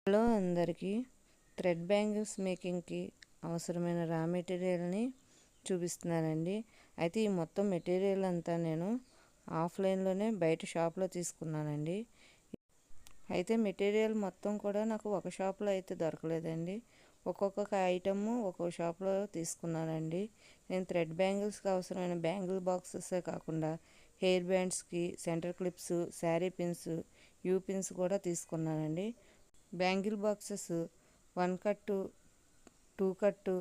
Hello అందరికీ, thread bangles మేకింగ్కి అవసరమైన రా మెటీరియల్ని చూపిస్తున్నానండి. అయితే ఈ మొత్తం మెటీరియల్ అంతా నేను ఆఫ్లైన్లోనే బయట షాప్లో తీసుకున్నానండి. అయితే మెటీరియల్ మొత్తం కూడా నాకు ఒక షాప్లో అయితే దొరకలేదండి. ఒక్కొక్క ఐటము ఒక్కొక్క షాప్లో తీసుకున్నానండి. నేను థ్రెడ్ బ్యాంగిల్స్కి అవసరమైన బ్యాంగిల్ బాక్సెసే కాకుండా హెయిర్ బ్యాండ్స్కి centre clips, sari pins, U pins కూడా తీసుకున్నానండి. బ్యాంగిల్ బాక్సెస్ 1 కట్టు, 2 కట్టు,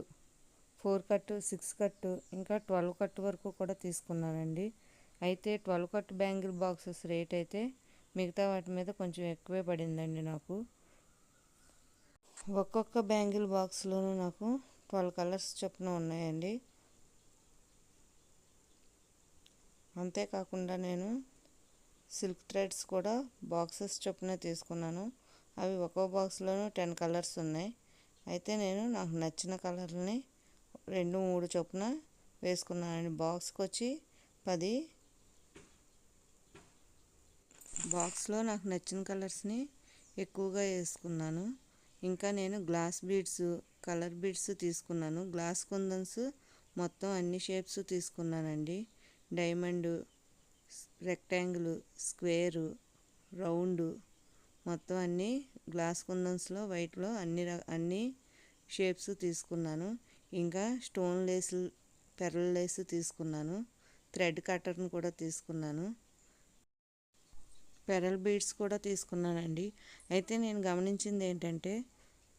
4 కట్టు, 6 కట్టు, ఇంకా 12 కట్టు వరకు కూడా తీసుకున్నానండి. అయితే 12 కట్టు బ్యాంగిల్ బాక్సెస్ రేట్ అయితే మిగతా వాటి మీద కొంచెం ఎక్కువే పడిందండి నాకు. ఒక్కొక్క బ్యాంగిల్ బాక్స్లోనూ నాకు 12 కలర్స్ చొప్పున ఉన్నాయండి. అంతేకాకుండా నేను సిల్క్ థ్రెడ్స్ కూడా బాక్సెస్ చొప్పున తీసుకున్నాను. అవి ఒక్కో బాక్స్లోనూ 10 కలర్స్ ఉన్నాయి. అయితే నాకు నచ్చిన కలర్ని 2, 3 చొప్పున వేసుకున్నానండి. బాక్స్కి వచ్చి 10. బాక్స్లో నాకు నచ్చిన కలర్స్ని ఎక్కువగా వేసుకున్నాను. ఇంకా నేను గ్లాస్ బీడ్స్, కలర్ బీడ్స్ తీసుకున్నాను. గ్లాస్ కుందన్స్ మొత్తం అన్ని షేప్స్ తీసుకున్నానండి. డైమండు, రెక్టాంగిల్, స్క్వేరు, రౌండు, మొత్తం అన్నీ గ్లాస్ కుందన్స్లో వైట్లో అన్ని షేప్స్ తీసుకున్నాను. ఇంకా స్టోన్ లేసు, పెరల్ లేసు తీసుకున్నాను. థ్రెడ్ కట్టర్ని కూడా తీసుకున్నాను. పెరల్ బీడ్స్ కూడా తీసుకున్నానండి. అయితే నేను గమనించింది ఏంటంటే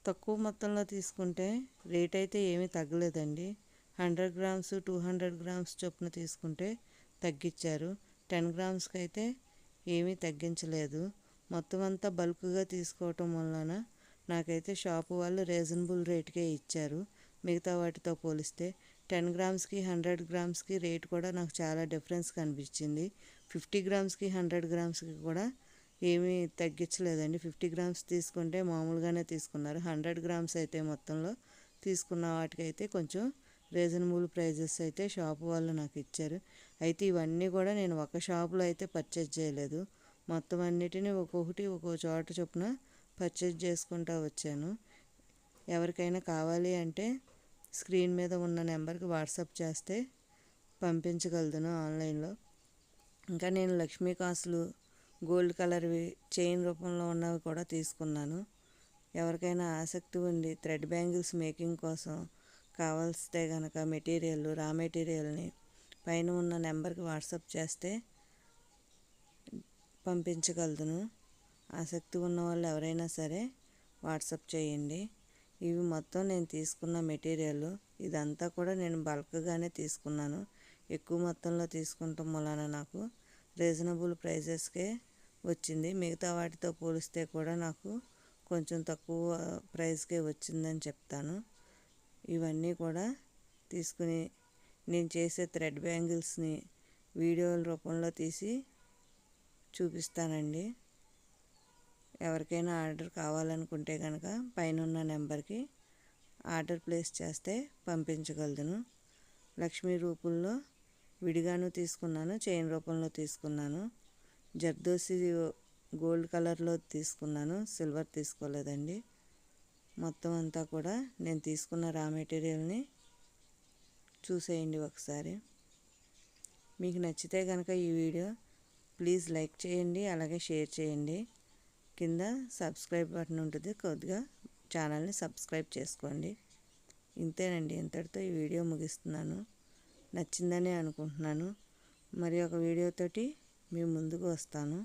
తక్కువ మొత్తంలో తీసుకుంటే రేట్ అయితే ఏమీ తగ్గలేదండి. 100 గ్రామ్స్, 200 గ్రామ్స్ చొప్పున తీసుకుంటే తగ్గించారు. 10 గ్రామ్స్కి అయితే ఏమీ తగ్గించలేదు. మొత్తం అంతా బల్క్గా తీసుకోవటం వలన నాకైతే షాపు వాళ్ళు రీజనబుల్ రేట్కే ఇచ్చారు. మిగతా వాటితో పోలిస్తే 10 గ్రామ్స్కి 100 గ్రామ్స్కి రేట్ కూడా నాకు చాలా డిఫరెన్స్ కనిపించింది. 50 గ్రామ్స్కి 100 గ్రామ్స్కి కూడా ఏమీ తగ్గించలేదండి. 50 గ్రామ్స్ తీసుకుంటే మామూలుగానే తీసుకున్నారు. 100 గ్రామ్స్ అయితే మొత్తంలో తీసుకున్న వాటికైతే కొంచెం రీజనబుల్ ప్రైజెస్ అయితే షాపు వాళ్ళు నాకు ఇచ్చారు. అయితే ఇవన్నీ కూడా నేను ఒక షాపులో అయితే పర్చేజ్ చేయలేదు. మొత్తం అన్నిటినీ ఒక్కొక్కటి ఒక్కో చోట చొప్పున పర్చేజ్ చేసుకుంటూ వచ్చాను. ఎవరికైనా కావాలి అంటే స్క్రీన్ మీద ఉన్న నెంబర్కి వాట్సాప్ చేస్తే పంపించగలను ఆన్లైన్లో. ఇంకా నేను లక్ష్మీ కాసులు, గోల్డ్ కలర్వి చైన్ రూపంలో ఉన్నవి కూడా తీసుకున్నాను. ఎవరికైనా ఆసక్తి ఉండి థ్రెడ్ బ్యాంగిల్స్ మేకింగ్ కోసం కావాల్స్తే కనుక రా మెటీరియల్ని పైన ఉన్న నెంబర్కి వాట్సాప్ చేస్తే పంపించగలను. ఆసక్తి ఉన్న వాళ్ళు ఎవరైనా సరే వాట్సాప్ చేయండి. ఇవి మొత్తం నేను తీసుకున్న మెటీరియల్. ఇదంతా కూడా నేను బల్క్గానే తీసుకున్నాను. ఎక్కువ మొత్తంలో తీసుకుంటాం వలన నాకు రీజనబుల్ ప్రైజెస్కే వచ్చింది. మిగతా వాటితో పోలిస్తే కూడా నాకు కొంచెం తక్కువ ప్రైస్కే వచ్చిందని చెప్తాను. ఇవన్నీ కూడా తీసుకుని నేను చేసే థ్రెడ్ బ్యాంగిల్స్ని వీడియోల రూపంలో తీసి చూపిస్తానండి. ఎవరికైనా ఆర్డర్ కావాలనుకుంటే కనుక పైన ఉన్న నెంబర్కి ఆర్డర్ ప్లేస్ చేస్తే పంపించగలను. లక్ష్మీ రూపంలో విడిగాను తీసుకున్నాను, చైన్ రూపంలో తీసుకున్నాను. జర్దోసి గోల్డ్ కలర్లో తీసుకున్నాను, సిల్వర్ తీసుకోలేదండి. మొత్తం అంతా కూడా నేను తీసుకున్న రా మెటీరియల్ని చూసేయండి ఒకసారి. మీకు నచ్చితే కనుక ఈ వీడియో ప్లీజ్ లైక్ చేయండి, అలాగే షేర్ చేయండి. కింద సబ్స్క్రైబ్ బటన్ ఉంటుంది, కొద్దిగా ఛానల్ని సబ్స్క్రైబ్ చేసుకోండి. ఇంతేనండి, ఇంతటితో ఈ వీడియో ముగిస్తున్నాను. నచ్చిందని అనుకుంటున్నాను. మరి ఒక వీడియోతోటి మీ ముందుకు వస్తాను.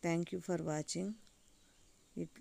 Thank you for watching it.